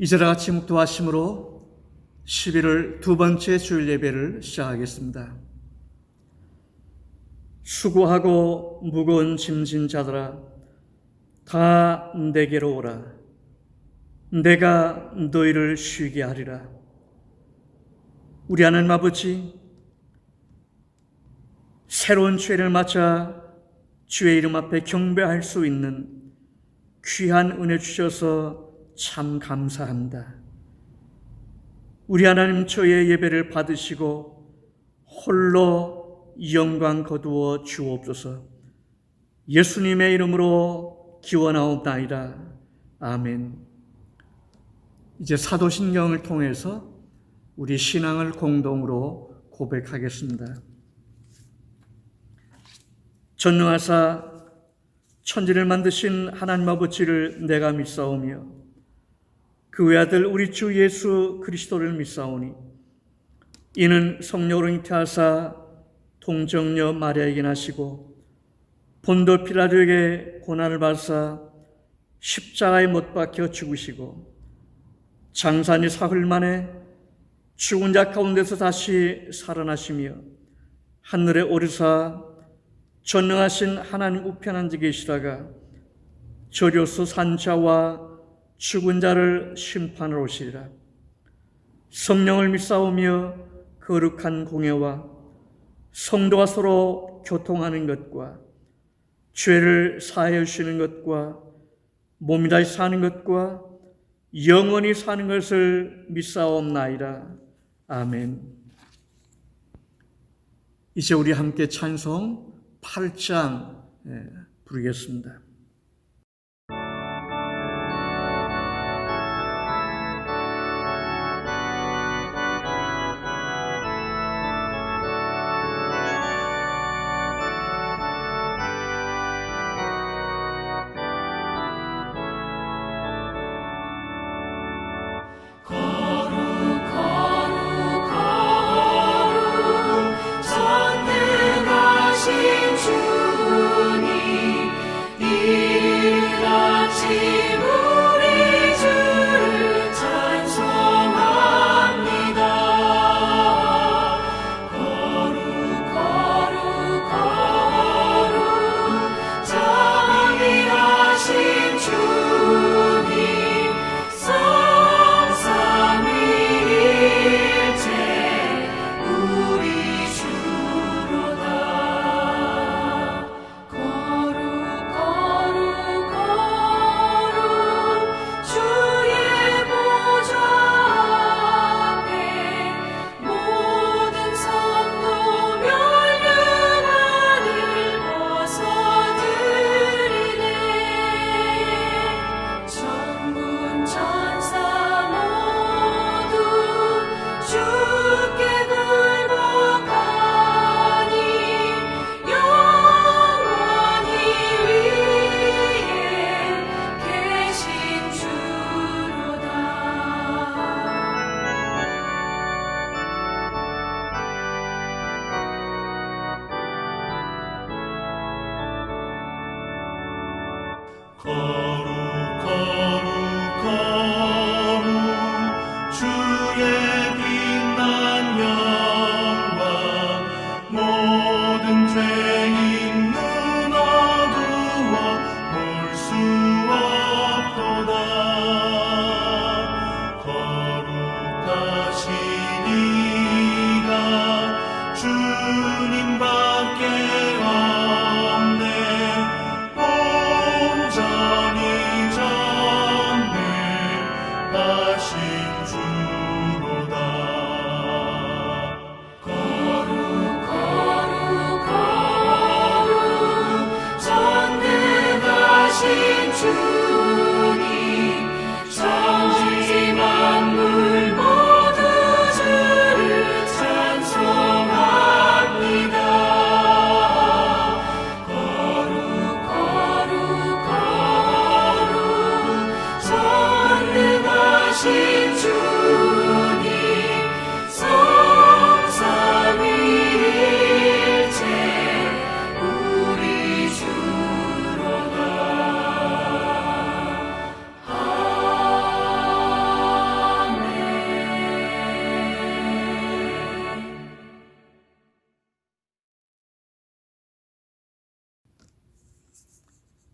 이제라 같이 묵도하심으로 11월 두 번째 주일 예배를 시작하겠습니다. 수고하고 무거운 짐진 자들아 다 내게로 오라. 내가 너희를 쉬게 하리라. 우리 하나님 아버지, 새로운 주일을 맞아 주의 이름 앞에 경배할 수 있는 귀한 은혜 주셔서 참 감사합니다. 우리 하나님 저의 예배를 받으시고 홀로 영광 거두어 주옵소서. 예수님의 이름으로 기원하옵나이다. 아멘. 이제 사도신경을 통해서 우리 신앙을 공동으로 고백하겠습니다. 전능하사 천지를 만드신 하나님 아버지를 내가 믿사오며 그 외아들 우리 주 예수 그리스도를 믿사오니 이는 성령으로 잉태하사 동정녀 마리아에게 나시고 본도 필라도에게 고난을 받으사 십자가에 못 박혀 죽으시고 장사니 사흘 만에 죽은 자 가운데서 다시 살아나시며 하늘에 오르사 전능하신 하나님 우편 앉아 계시다가 저려서 산자와 죽은 자를 심판하러 오시리라. 성령을 믿사오며 거룩한 공예와 성도가 서로 교통하는 것과 죄를 사하여 주시는 것과 몸이 다시 사는 것과 영원히 사는 것을 믿사옵나이다. 아멘. 이제 우리 함께 찬송 8장 부르겠습니다.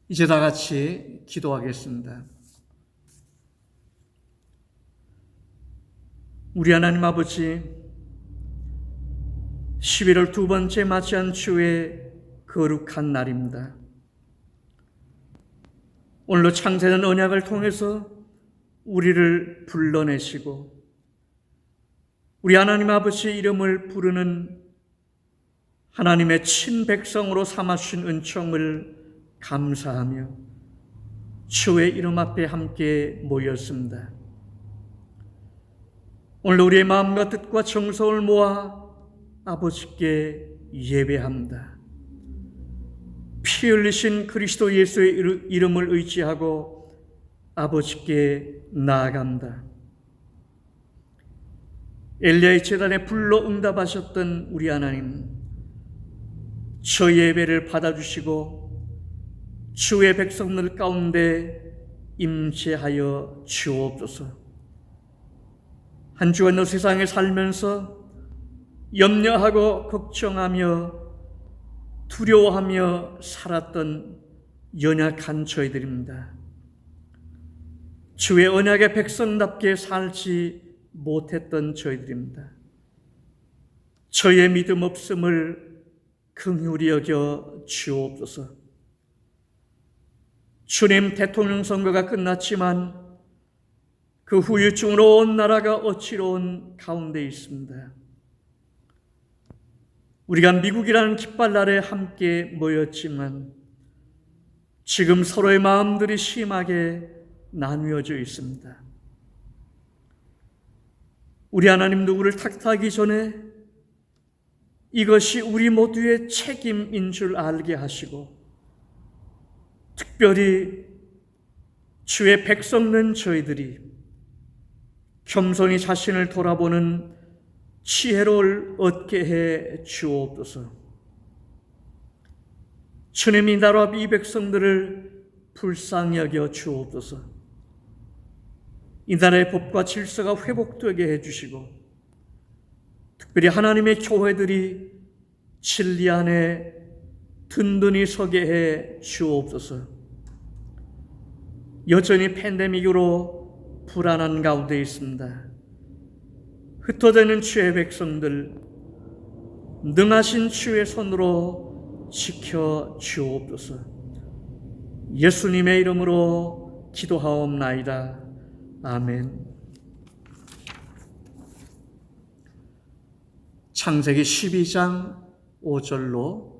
이제 다 같이 기도하겠습니다. 우리 하나님 아버지, 11월 두 번째 맞이한 주의 거룩한 날입니다. 오늘로 창세된 언약을 통해서 우리를 불러내시고 우리 하나님 아버지 이름을 부르는 하나님의 친백성으로 삼아주신 은총을 감사하며 주의 이름 앞에 함께 모였습니다. 오늘 우리의 마음과 뜻과 정성을 모아 아버지께 예배합니다. 피 흘리신 그리스도 예수의 이름을 의지하고 아버지께 나아간다. 엘리야의 제단에 불러 응답하셨던 우리 하나님, 저 예배를 받아주시고 주의 백성들 가운데 임재하여 주옵소서. 한 주간 세상에 살면서 염려하고 걱정하며 두려워하며 살았던 연약한 저희들입니다. 주의 언약의 백성답게 살지 못했던 저희들입니다. 저의 믿음 없음을 긍휼히 여겨 주옵소서. 주님, 대통령 선거가 끝났지만 그 후유증으로 온 나라가 어지러운 가운데 있습니다. 우리가 미국이라는 깃발 아래 함께 모였지만 지금 서로의 마음들이 심하게 나누어져 있습니다. 우리 하나님 누구를 탓하기 전에 이것이 우리 모두의 책임인 줄 알게 하시고 특별히 주의 백성된 저희들이 겸손히 자신을 돌아보는 지혜를 얻게 해 주옵소서. 주님이 나라 이 백성들을 불쌍히 여겨 주옵소서. 이 나라의 법과 질서가 회복되게 해주시고 특별히 하나님의 교회들이 진리 안에 든든히 서게 해 주옵소서. 여전히 팬데믹으로 불안한 가운데 있습니다. 흩어지는 주의 백성들 능하신 주의 손으로 지켜 주옵소서. 예수님의 이름으로 기도하옵나이다. 아멘. 창세기 12장 5절로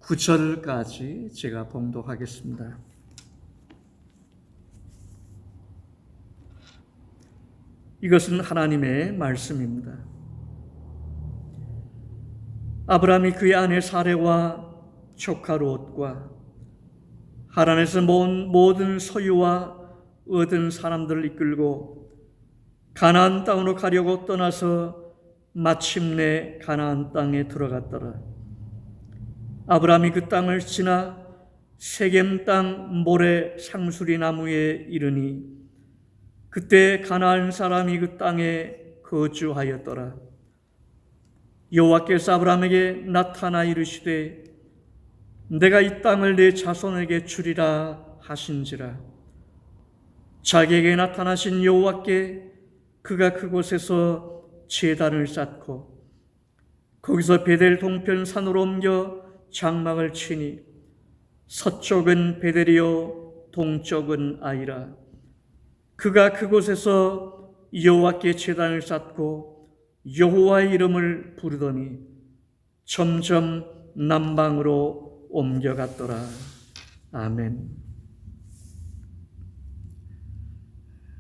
9절까지 제가 봉독하겠습니다. 이것은 하나님의 말씀입니다. 아브라함이 그의 아내 사레와 조카 롯과 하란에서 모은 모든 소유와 얻은 사람들을 이끌고 가나안 땅으로 가려고 떠나서 마침내 가나안 땅에 들어갔더라. 아브라함이 그 땅을 지나 세겜 땅 모래 상수리 나무에 이르니 그때 가나안 사람이 그 땅에 거주하였더라. 여호와께서 아브라함에게 나타나 이르시되 내가 이 땅을 내 자손에게 주리라 하신지라. 자기에게 나타나신 여호와께 그가 그곳에서 제단을 쌓고 거기서 베델 동편 산으로 옮겨 장막을 치니 서쪽은 베델이요 동쪽은 아이라. 그가 그곳에서 여호와께 제단을 쌓고 여호와의 이름을 부르더니 점점 남방으로 옮겨갔더라. 아멘.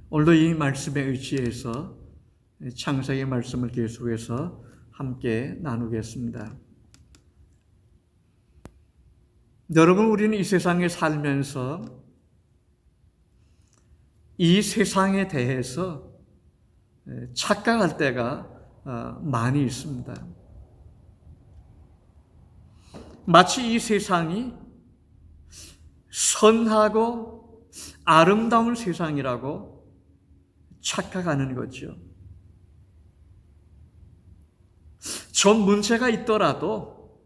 오늘도 이 말씀에 의지해서 창세기 말씀을 계속해서 함께 나누겠습니다. 여러분, 우리는 이 세상에 살면서 이 세상에 대해서 착각할 때가 많이 있습니다. 마치 이 세상이 선하고 아름다운 세상이라고 착각하는 거죠. 좀 문제가 있더라도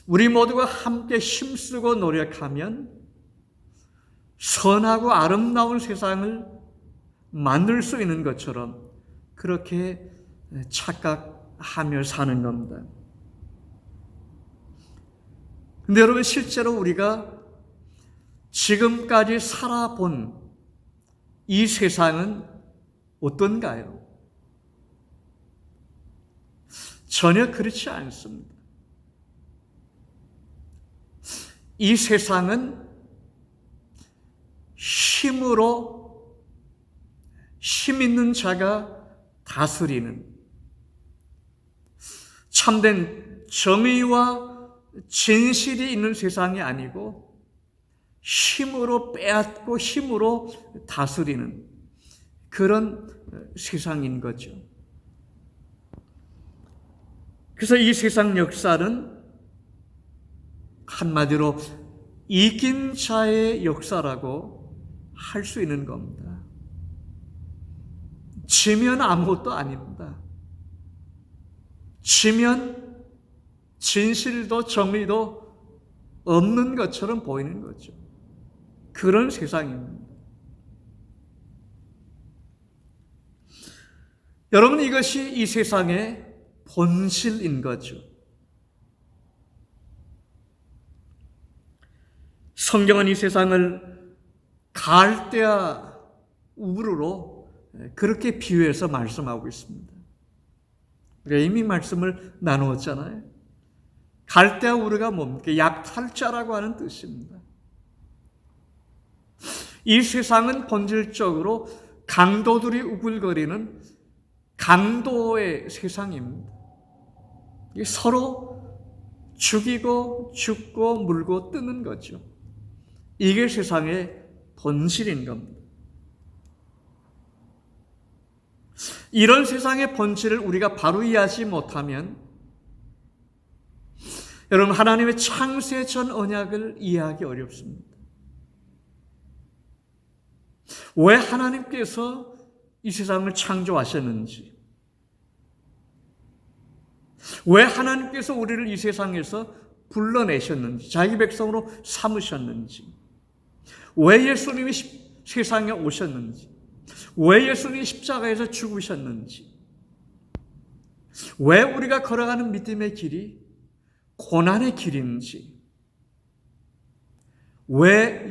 우리 모두가 함께 힘쓰고 노력하면 선하고 아름다운 세상을 만들 수 있는 것처럼 그렇게 착각하며 사는 겁니다. 근데 여러분, 실제로 우리가 지금까지 살아본 이 세상은 어떤가요? 전혀 그렇지 않습니다. 이 세상은 힘 있는 자가 다스리는, 참된 정의와 진실이 있는 세상이 아니고 힘으로 빼앗고 힘으로 다스리는 그런 세상인 거죠. 그래서 이 세상 역사는 한마디로 이긴 자의 역사라고 할 수 있는 겁니다. 지면 아무것도 아닙니다. 지면 진실도 정의도 없는 것처럼 보이는 거죠. 그런 세상입니다. 여러분, 이것이 이 세상의 본질인 거죠. 성경은 이 세상을 갈대아 우르로 그렇게 비유해서 말씀하고 있습니다. 우리가 이미 말씀을 나누었잖아요. 갈대아 우르가 뭡니까? 약탈자라고 하는 뜻입니다. 이 세상은 본질적으로 강도들이 우글거리는 강도의 세상입니다. 서로 죽이고 죽고 물고 뜨는 거죠. 이게 세상의 본질인 겁니다. 이런 세상의 본질을 우리가 바로 이해하지 못하면 여러분, 하나님의 창세 전 언약을 이해하기 어렵습니다. 왜 하나님께서 이 세상을 창조하셨는지, 왜 하나님께서 우리를 이 세상에서 불러내셨는지, 자기 백성으로 삼으셨는지, 왜 예수님이 세상에 오셨는지, 왜 예수님이 십자가에서 죽으셨는지, 왜 우리가 걸어가는 믿음의 길이 고난의 길인지, 왜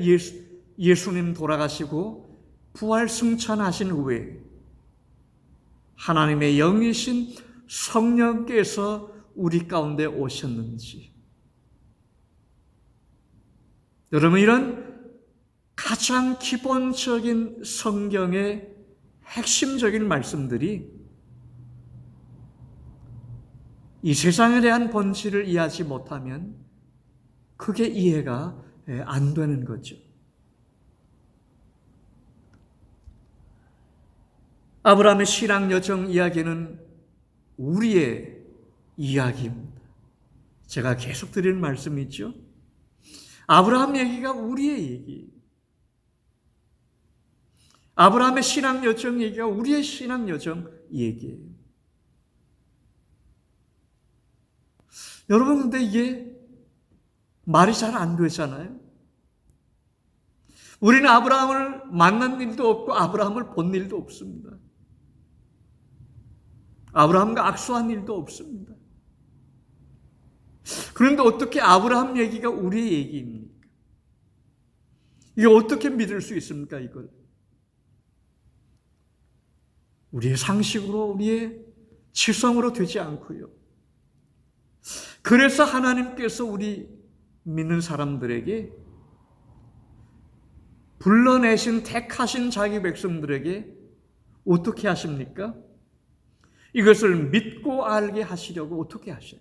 예수님 돌아가시고 부활 승천하신 후에 하나님의 영이신 성령께서 우리 가운데 오셨는지, 여러분, 이런 가장 기본적인 성경의 핵심적인 말씀들이 이 세상에 대한 본질을 이해하지 못하면 그게 이해가 안 되는 거죠. 아브라함의 신앙 여정 이야기는 우리의 이야기입니다. 제가 계속 드리는 말씀이죠. 아브라함 얘기가 우리의 얘기. 아브라함의 신앙 여정 얘기가 우리의 신앙 여정 얘기예요. 여러분, 근데 이게 말이 잘 안 되잖아요. 우리는 아브라함을 만난 일도 없고 아브라함을 본 일도 없습니다. 아브라함과 악수한 일도 없습니다. 그런데 어떻게 아브라함 얘기가 우리의 얘기입니까? 이게 어떻게 믿을 수 있습니까, 이걸? 우리의 상식으로, 우리의 지성으로 되지 않고요. 그래서 하나님께서 우리 믿는 사람들에게, 불러내신 택하신 자기 백성들에게 어떻게 하십니까? 이것을 믿고 알게 하시려고 어떻게 하셔요?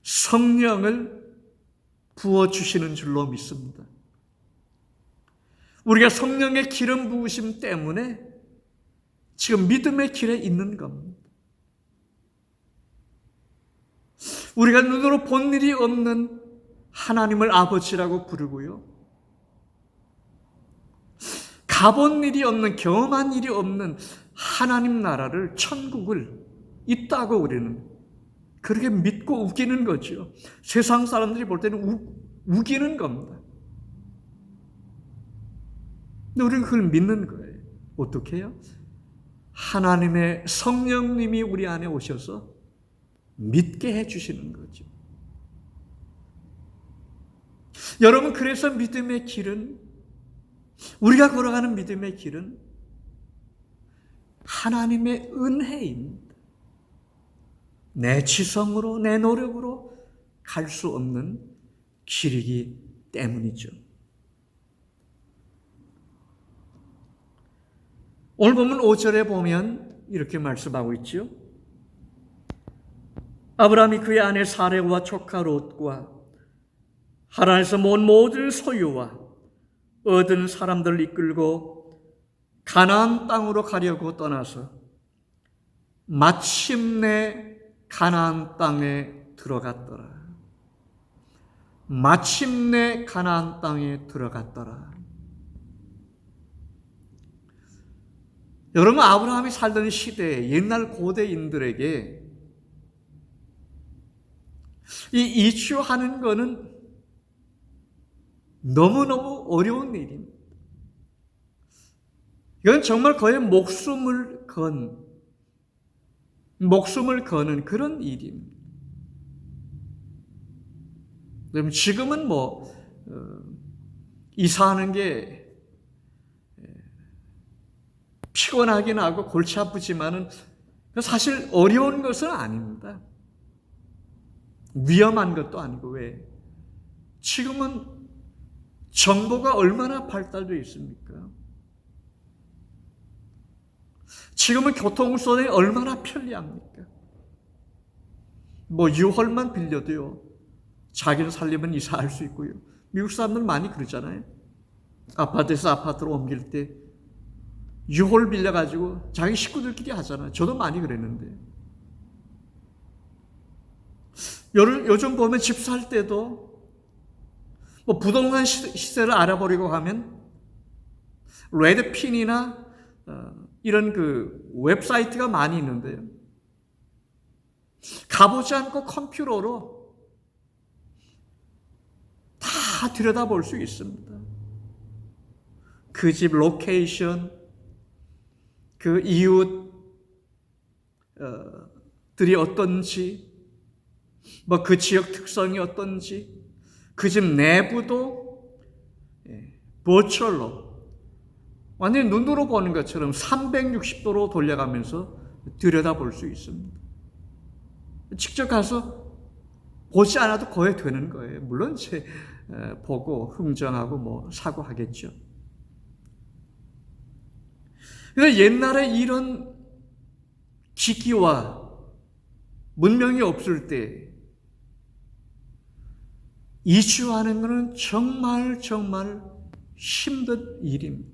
성령을 부어주시는 줄로 믿습니다. 우리가 성령의 기름 부으심 때문에 지금 믿음의 길에 있는 겁니다. 우리가 눈으로 본 일이 없는 하나님을 아버지라고 부르고요, 가본 일이 없는, 경험한 일이 없는 하나님 나라를, 천국을 있다고 우리는 그렇게 믿고 우기는 거죠. 세상 사람들이 볼 때는 우기는 겁니다. 근데 우리는 그걸 믿는 거예요. 어떻게 해요? 하나님의 성령님이 우리 안에 오셔서 믿게 해주시는 거죠. 여러분, 그래서 믿음의 길은, 우리가 걸어가는 믿음의 길은 하나님의 은혜입니다. 내 지성으로, 내 노력으로 갈 수 없는 길이기 때문이죠. 오늘 보면 5절에 보면 이렇게 말씀하고 있죠. 아브라함이 그의 아내 사레와 조카 롯과 하란에서 모은 모든 소유와 얻은 사람들을 이끌고 가나안 땅으로 가려고 떠나서 마침내 가나안 땅에 들어갔더라. 마침내 가나안 땅에 들어갔더라. 여러분, 아브라함이 살던 시대에 옛날 고대인들에게 이 이주하는 것은 너무너무 어려운 일입니다. 이건 정말 거의 목숨을 거는 그런 일입니다. 그럼 지금은 이사하는 게 피곤하긴 하고 골치 아프지만은 사실 어려운 것은 아닙니다. 위험한 것도 아니고. 왜? 지금은 정보가 얼마나 발달되어 있습니까? 지금은 교통수단이 얼마나 편리합니까? 유월만 빌려도요, 자기를 살려면 이사할 수 있고요. 미국 사람들 많이 그러잖아요. 아파트에서 아파트로 옮길 때 유월 빌려가지고 자기 식구들끼리 하잖아요. 저도 많이 그랬는데. 요즘 보면 집 살 때도 부동산 시세를 알아보려고 하면 레드핀이나 이런 웹사이트가 많이 있는데요. 가보지 않고 컴퓨터로 다 들여다볼 수 있습니다. 그 집 로케이션, 그 이웃들이 어떤지, 그 지역 특성이 어떤지, 그 집 내부도 버추얼로 완전히 눈으로 보는 것처럼 360도로 돌려가면서 들여다볼 수 있습니다. 직접 가서 보지 않아도 거의 되는 거예요. 물론 보고 흥정하고 사고 하겠죠. 그런데 옛날에 이런 기기와 문명이 없을 때 이주하는 것은 정말 힘든 일입니다.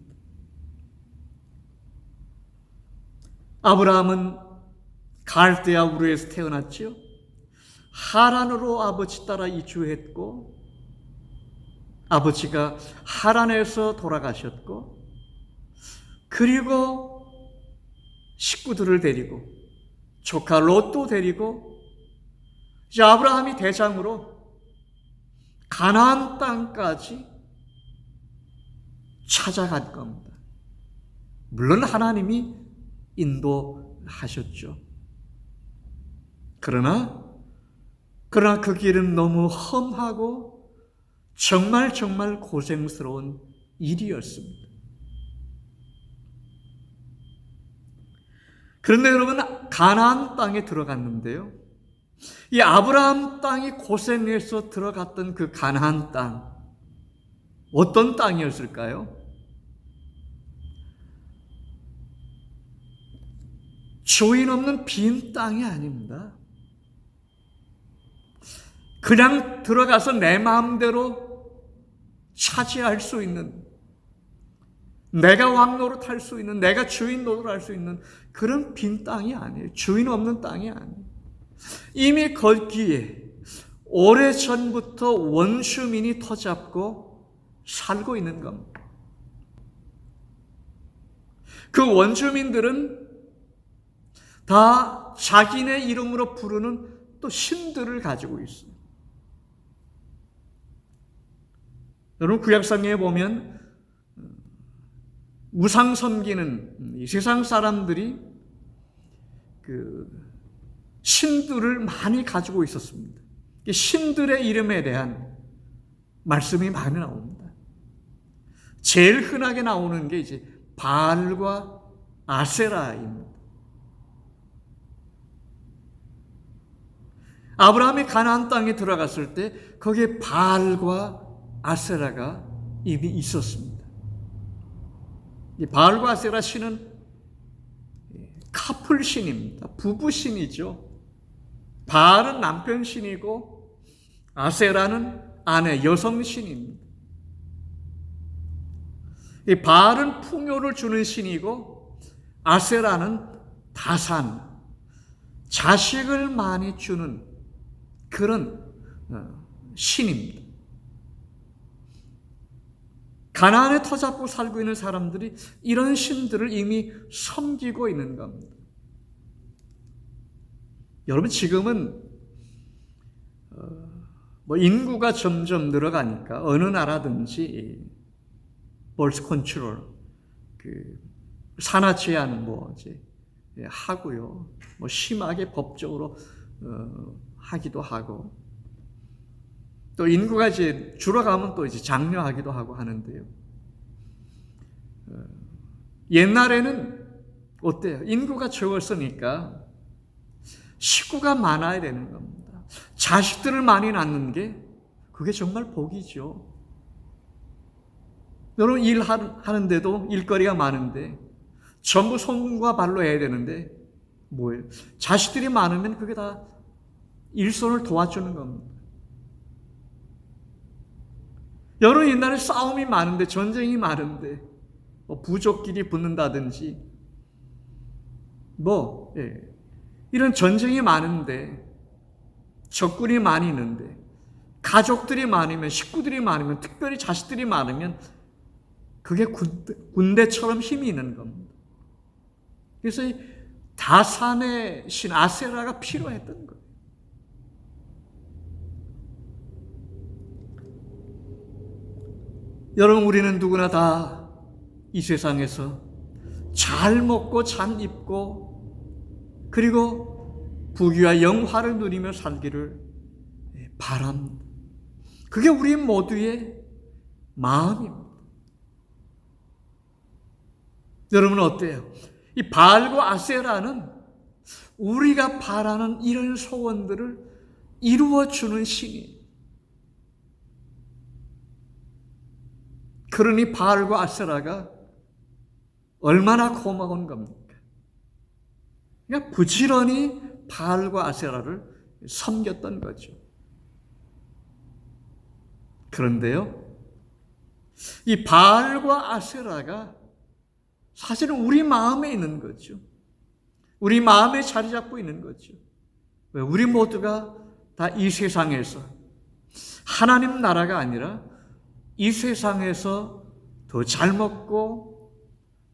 아브라함은 갈대아 우르에서 태어났지요. 하란으로 아버지 따라 이주했고, 아버지가 하란에서 돌아가셨고, 그리고 식구들을 데리고 조카 롯도 데리고 이제 아브라함이 대장으로 가나안 땅까지 찾아간 겁니다. 물론 하나님이 인도하셨죠. 그러나 그 길은 너무 험하고 정말 고생스러운 일이었습니다. 그런데 여러분, 가나안 땅에 들어갔는데요, 이 아브라함 땅이 고생해서 들어갔던 그 가나안 땅, 어떤 땅이었을까요? 주인 없는 빈 땅이 아닙니다. 그냥 들어가서 내 마음대로 차지할 수 있는, 내가 왕 노릇할 수 있는, 내가 주인 노릇할 수 있는 그런 빈 땅이 아니에요. 주인 없는 땅이 아니에요. 이미 거기에 오래전부터 원주민이 터잡고 살고 있는 겁니다. 그 원주민들은 다 자기네 이름으로 부르는 또 신들을 가지고 있어요. 여러분, 구약성경에 보면 우상 섬기는 이 세상 사람들이 신들을 많이 가지고 있었습니다. 신들의 이름에 대한 말씀이 많이 나옵니다. 제일 흔하게 나오는 게 이제 바알과 아세라입니다. 아브라함이 가나안 땅에 들어갔을 때 거기에 바알과 아세라가 이미 있었습니다. 이 바알과 아세라 신은 카플 신입니다. 부부 신이죠. 바알은 남편 신이고 아세라는 아내, 여성 신입니다. 이 바알은 풍요를 주는 신이고 아세라는 다산, 자식을 많이 주는 그런 신입니다. 가나안에 터잡고 살고 있는 사람들이 이런 신들을 이미 섬기고 있는 겁니다. 여러분, 지금은 인구가 점점 늘어가니까 어느 나라든지 벌스 컨트롤, 산하 제한 이제 하고요. 심하게 법적으로 하기도 하고, 또 인구가 이제 줄어가면 또 이제 장려하기도 하고 하는데요. 옛날에는 어때요? 인구가 적었으니까 식구가 많아야 되는 겁니다. 자식들을 많이 낳는 게 그게 정말 복이죠. 여러분, 일하는데도 일거리가 많은데 전부 손과 발로 해야 되는데 뭐예요? 자식들이 많으면 그게 다 일손을 도와주는 겁니다. 여러분, 옛날에 싸움이 많은데, 전쟁이 많은데, 부족끼리 붙는다든지, 이런 전쟁이 많은데, 적군이 많이 있는데, 가족들이 많으면, 식구들이 많으면, 특별히 자식들이 많으면, 그게 군대처럼 힘이 있는 겁니다. 그래서 이 다산의 신 아세라가 필요했던 거예요. 여러분, 우리는 누구나 다 이 세상에서 잘 먹고 잘 입고 그리고 부귀와 영화를 누리며 살기를 바랍니다. 그게 우리 모두의 마음입니다. 여러분, 어때요? 이 바알과 아세라는 우리가 바라는 이런 소원들을 이루어주는 신이에요. 그러니 바알과 아세라가 얼마나 고마운 겁니까? 그러니까 부지런히 바알과 아세라를 섬겼던 거죠. 그런데요, 이 바알과 아세라가 사실은 우리 마음에 있는 거죠. 우리 마음에 자리 잡고 있는 거죠. 우리 모두가 다 이 세상에서 하나님 나라가 아니라 이 세상에서 더 잘 먹고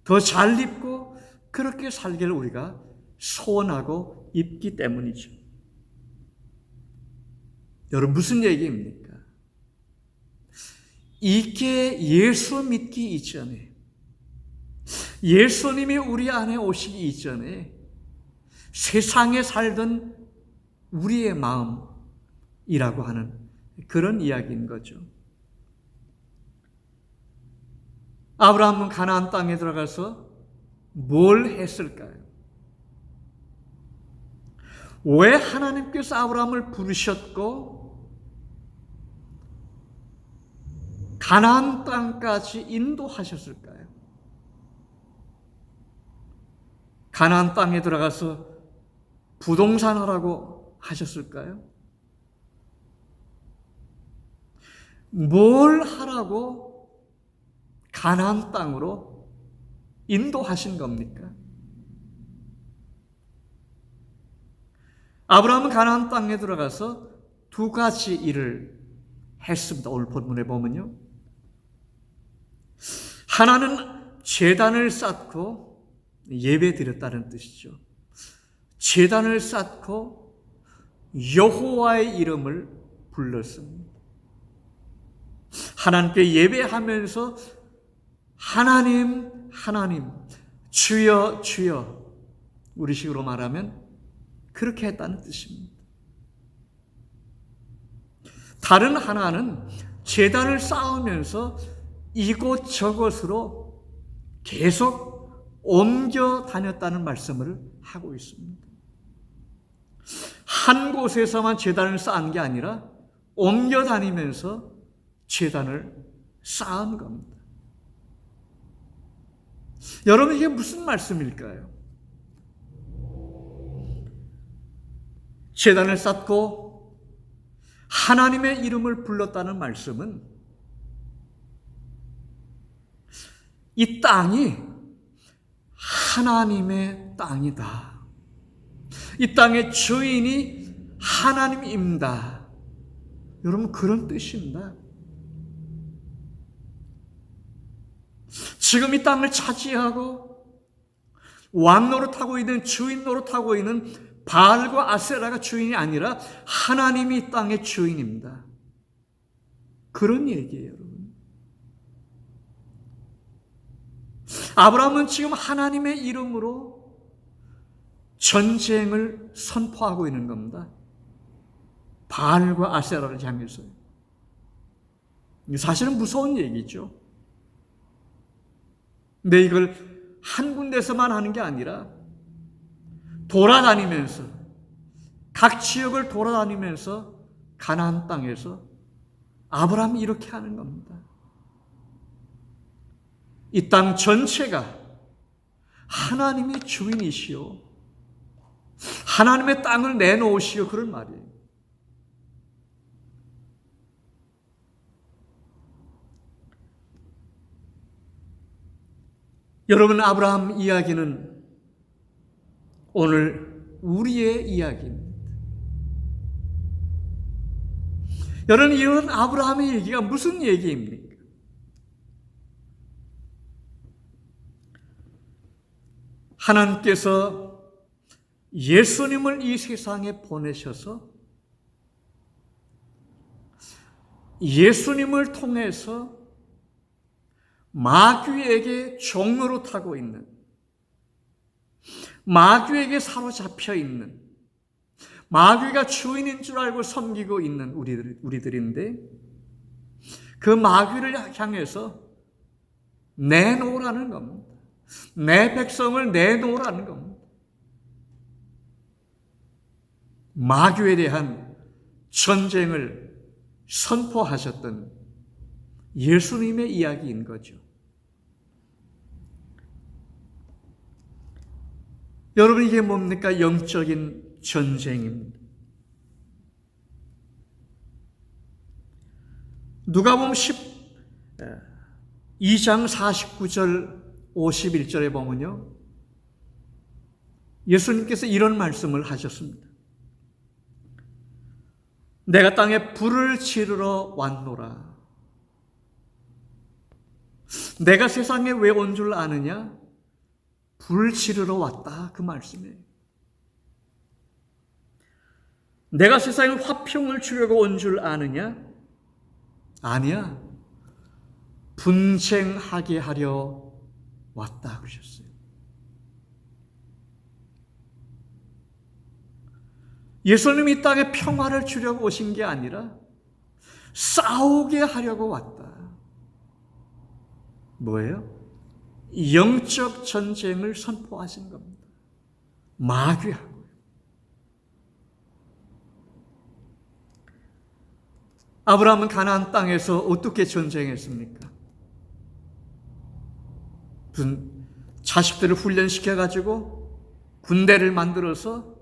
더 잘 입고 그렇게 살기를 우리가 소원하고 있기 때문이죠. 여러분, 무슨 얘기입니까? 이게 예수 믿기 이전에, 예수님이 우리 안에 오시기 이전에 세상에 살던 우리의 마음이라고 하는 그런 이야기인 거죠. 아브라함은 가나안 땅에 들어가서 뭘 했을까요? 왜 하나님께서 아브라함을 부르셨고 가나안 땅까지 인도하셨을까요? 가나안 땅에 들어가서 부동산 하라고 하셨을까요? 뭘 하라고 가나안 땅으로 인도하신 겁니까? 아브라함은 가나안 땅에 들어가서 두 가지 일을 했습니다. 오늘 본문에 보면요. 하나는 제단을 쌓고 예배 드렸다는 뜻이죠. 제단을 쌓고 여호와의 이름을 불렀습니다. 하나님께 예배하면서 하나님 하나님, 주여 주여, 우리식으로 말하면 그렇게 했다는 뜻입니다. 다른 하나는 제단을 쌓으면서 이곳저곳으로 계속 옮겨 다녔다는 말씀을 하고 있습니다. 한 곳에서만 제단을 쌓은 게 아니라 옮겨 다니면서 제단을 쌓은 겁니다. 여러분, 이게 무슨 말씀일까요? 제단을 쌓고 하나님의 이름을 불렀다는 말씀은 이 땅이 하나님의 땅이다. 이 땅의 주인이 하나님입니다. 여러분, 그런 뜻입니다. 지금 이 땅을 차지하고 왕 노릇하고 있는, 주인 노릇하고 있는 바알과 아세라가 주인이 아니라 하나님이 이 땅의 주인입니다. 그런 얘기예요, 여러분. 아브라함은 지금 하나님의 이름으로 전쟁을 선포하고 있는 겁니다. 바알과 아세라를 향해서요. 사실은 무서운 얘기죠. 근데 이걸 한 군데서만 하는 게 아니라 돌아다니면서, 각 지역을 돌아다니면서 가나안 땅에서 아브라함이 이렇게 하는 겁니다. 이 땅 전체가 하나님이 주인이시오, 하나님의 땅을 내놓으시오, 그런 말이에요. 여러분, 아브라함 이야기는 오늘 우리의 이야기입니다. 여러분, 이런 아브라함의 얘기가 무슨 얘기입니까? 하나님께서 예수님을 이 세상에 보내셔서 예수님을 통해서 마귀에게 종로로 타고 있는, 마귀에게 사로잡혀 있는, 마귀가 주인인 줄 알고 섬기고 있는 우리들인데, 그 마귀를 향해서 내놓으라는 겁니다. 내 백성을 내놓으라는 겁니다. 마귀에 대한 전쟁을 선포하셨던 예수님의 이야기인 거죠. 여러분, 이게 뭡니까? 영적인 전쟁입니다. 누가복음 12장 49절 51절에 보면요, 예수님께서 이런 말씀을 하셨습니다. 내가 땅에 불을 지르러 왔노라. 내가 세상에 왜 온 줄 아느냐? 불 지르러 왔다, 그 말씀이에요. 내가 세상에 화평을 주려고 온 줄 아느냐? 아니야. 분쟁하게 하려 왔다 그러셨어요. 예수님이 이 땅에 평화를 주려고 오신 게 아니라 싸우게 하려고 왔다. 뭐예요? 영적 전쟁을 선포하신 겁니다. 마귀하고요. 아브라함은 가나안 땅에서 어떻게 전쟁했습니까? 무슨 자식들을 훈련시켜가지고 군대를 만들어서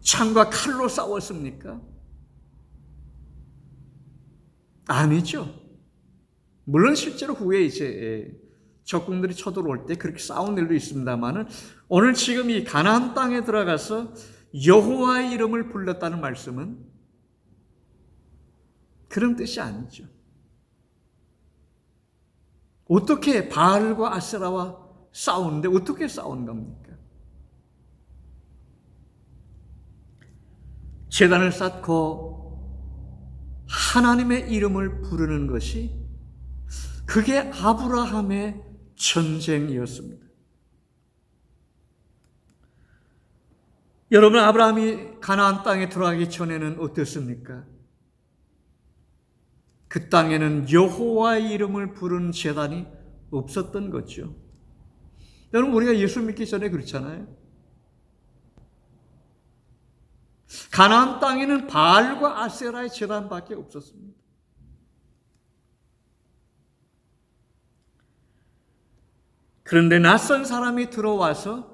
창과 칼로 싸웠습니까? 아니죠. 물론 실제로 후에 이제 적군들이 쳐들어올 때 그렇게 싸운 일도 있습니다만은, 오늘 지금 이 가나안 땅에 들어가서 여호와의 이름을 불렀다는 말씀은 그런 뜻이 아니죠. 어떻게 바알과 아세라와 싸우는데 어떻게 싸운 겁니까? 제단을 쌓고 하나님의 이름을 부르는 것이, 그게 아브라함의 전쟁이었습니다. 여러분, 아브라함이 가나안 땅에 들어가기 전에는 어땠습니까? 그 땅에는 여호와의 이름을 부르는 제단이 없었던 거죠. 여러분, 우리가 예수 믿기 전에 그렇잖아요. 가나안 땅에는 바알과 아세라의 제단밖에 없었습니다. 그런데 낯선 사람이 들어와서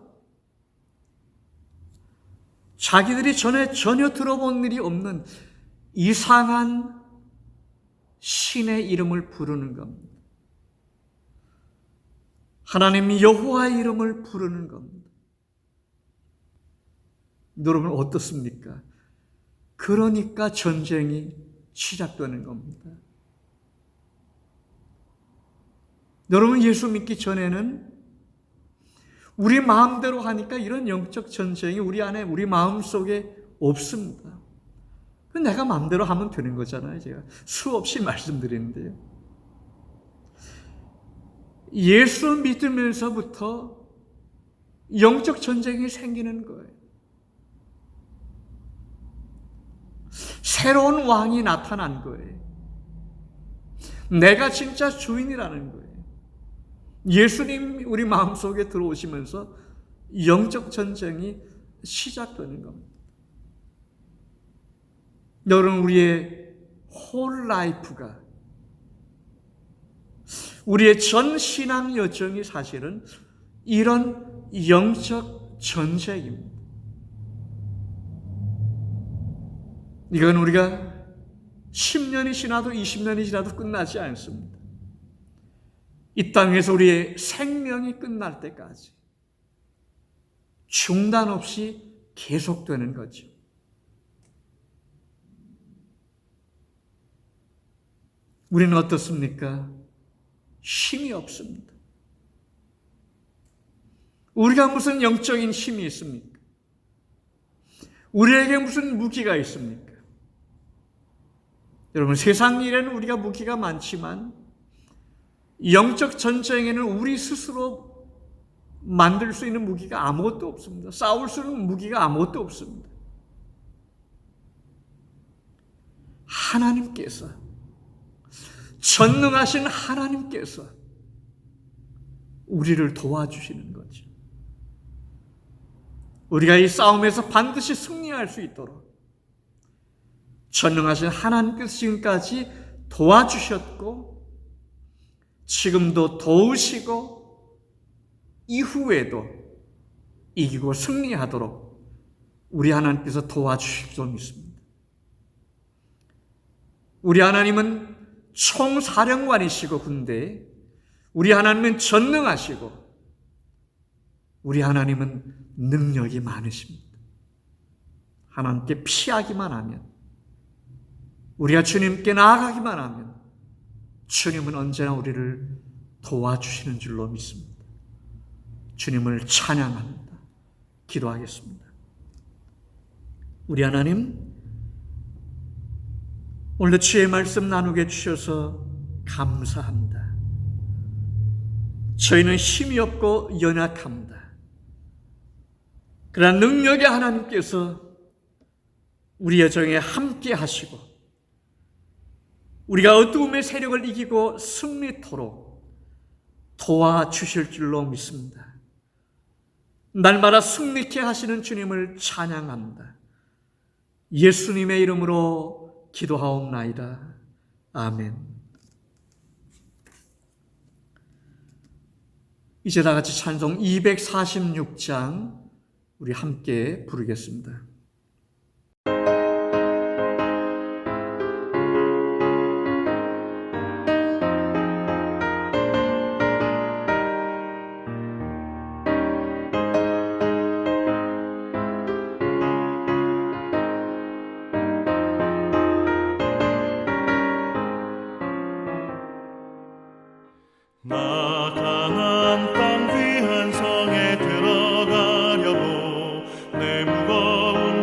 자기들이 전혀 들어본 일이 없는 이상한 신의 이름을 부르는 겁니다. 하나님 여호와의 이름을 부르는 겁니다. 여러분 어떻습니까? 그러니까 전쟁이 시작되는 겁니다. 여러분, 예수 믿기 전에는 우리 마음대로 하니까 이런 영적 전쟁이 우리 안에, 우리 마음 속에 없습니다. 내가 마음대로 하면 되는 거잖아요. 제가 수없이 말씀드리는데요. 예수 믿으면서부터 영적 전쟁이 생기는 거예요. 새로운 왕이 나타난 거예요. 내가 진짜 주인이라는 거예요. 예수님 우리 마음속에 들어오시면서 영적 전쟁이 시작되는 겁니다. 여러분, 우리의 홀 라이프가, 우리의 전 신앙 여정이 사실은 이런 영적 전쟁입니다. 이건 우리가 10년이 지나도 20년이 지나도 끝나지 않습니다. 이 땅에서 우리의 생명이 끝날 때까지 중단 없이 계속되는 거죠. 우리는 어떻습니까? 힘이 없습니다. 우리가 무슨 영적인 힘이 있습니까? 우리에게 무슨 무기가 있습니까? 여러분, 세상 일에는 우리가 무기가 많지만 영적 전쟁에는 우리 스스로 만들 수 있는 무기가 아무것도 없습니다. 싸울 수 있는 무기가 아무것도 없습니다. 하나님께서, 전능하신 하나님께서 우리를 도와주시는 거죠. 우리가 이 싸움에서 반드시 승리할 수 있도록 전능하신 하나님께서 지금까지 도와주셨고 지금도 도우시고 이후에도 이기고 승리하도록 우리 하나님께서 도와주실 줄 믿습니다. 우리 하나님은 총사령관이시고 군대에, 우리 하나님은 전능하시고 우리 하나님은 능력이 많으십니다. 하나님께 피하기만 하면, 우리가 주님께 나아가기만 하면 주님은 언제나 우리를 도와주시는 줄로 믿습니다. 주님을 찬양합니다. 기도하겠습니다. 우리 하나님, 오늘 주의 말씀 나누게 주셔서 감사합니다. 저희는 힘이 없고 연약합니다. 그러나 능력의 하나님께서 우리 여정에 함께 하시고 우리가 어두움의 세력을 이기고 승리토록 도와주실 줄로 믿습니다. 날마다 승리케 하시는 주님을 찬양합니다. 예수님의 이름으로 기도하옵나이다. 아멘. 이제 다 같이 찬송 246장 우리 함께 부르겠습니다. 나 가나안 땅 귀한 성에 들어가려고 내 무거운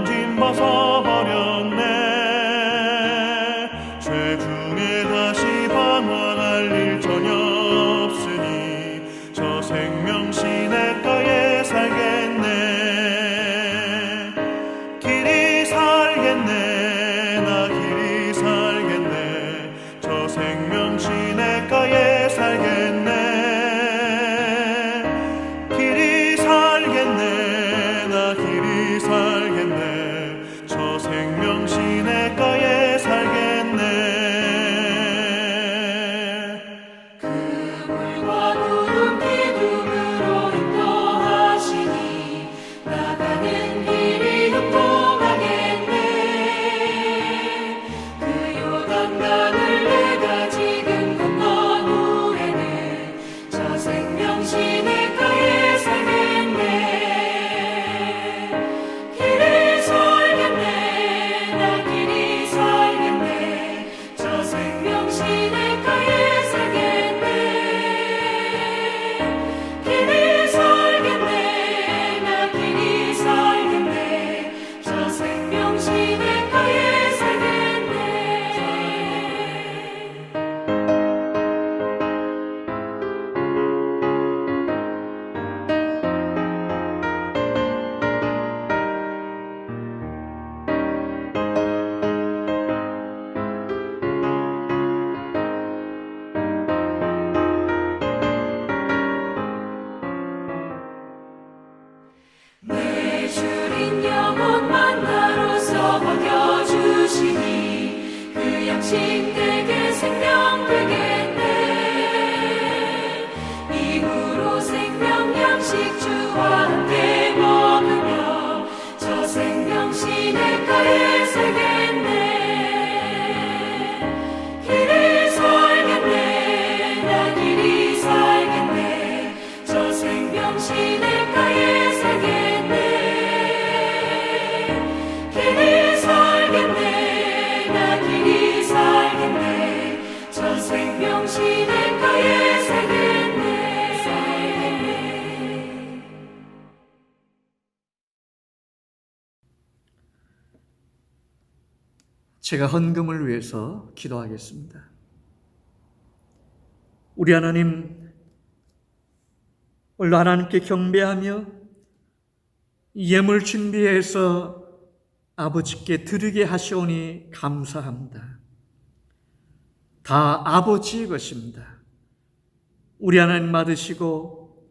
양식 내게 생명 되겠네. 이후로 생명 양식 주와 함께 먹으며 저 생명 시냇가에 살겠네. 길이 살겠네. 나 길이 살겠네. 저 생명 시냇가에 살겠네. 길이 살겠네. 나 길이 살겠네. 저 생명 시냇가에 살겠네. 제가 헌금을 위해서 기도하겠습니다. 우리 하나님, 오늘 하나님께 경배하며 예물 준비해서 아버지께 드리게 하시오니 감사합니다. 다 아버지의 것입니다. 우리 하나님 받으시고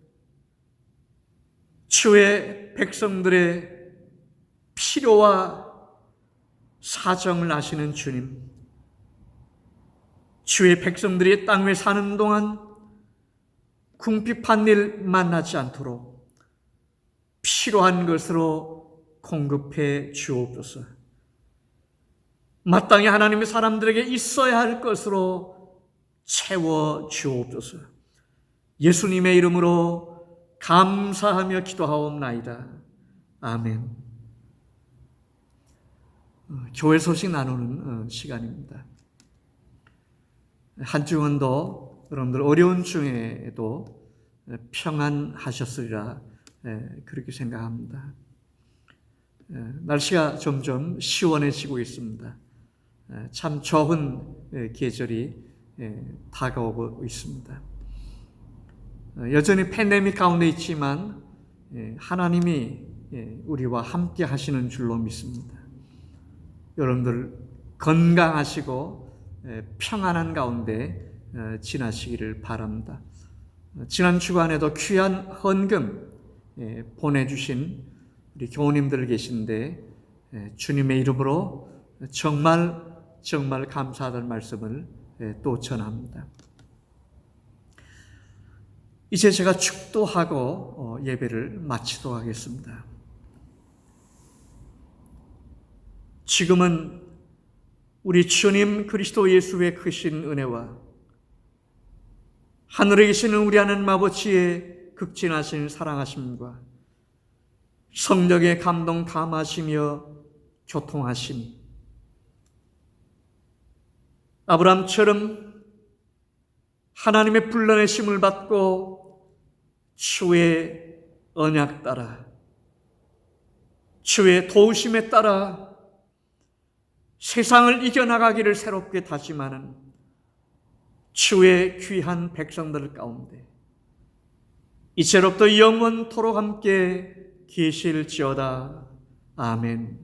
주의 백성들의 필요와 사정을 아시는 주님, 주의 백성들이 땅 위에 사는 동안 궁핍한 일 만나지 않도록 필요한 것으로 공급해 주옵소서. 마땅히 하나님의 사람들에게 있어야 할 것으로 채워 주옵소서. 예수님의 이름으로 감사하며 기도하옵나이다. 아멘. 교회 소식 나누는 시간입니다. 한 주간도 여러분들 어려운 중에도 평안하셨으리라 그렇게 생각합니다. 날씨가 점점 시원해지고 있습니다. 참 좋은 계절이 다가오고 있습니다. 여전히 팬데믹 가운데 있지만 하나님이 우리와 함께 하시는 줄로 믿습니다. 여러분들 건강하시고 평안한 가운데 지나시기를 바랍니다. 지난 주간에도 귀한 헌금 보내주신 우리 교우님들 계신데 주님의 이름으로 정말 감사하다는 말씀을 또 전합니다. 이제 제가 축도하고 예배를 마치도록 하겠습니다. 지금은 우리 주님 그리스도 예수의 크신 은혜와 하늘에 계시는 우리 하나님 아버지의 극진하신 사랑하심과 성령의 감동 감하시며 교통하심, 아브라함처럼 하나님의 불러내심을 받고 주의 언약 따라 주의 도우심에 따라 세상을 이겨나가기를 새롭게 다짐하는 주의 귀한 백성들 가운데 이제로부터 영원토록 함께 계실지어다. 아멘.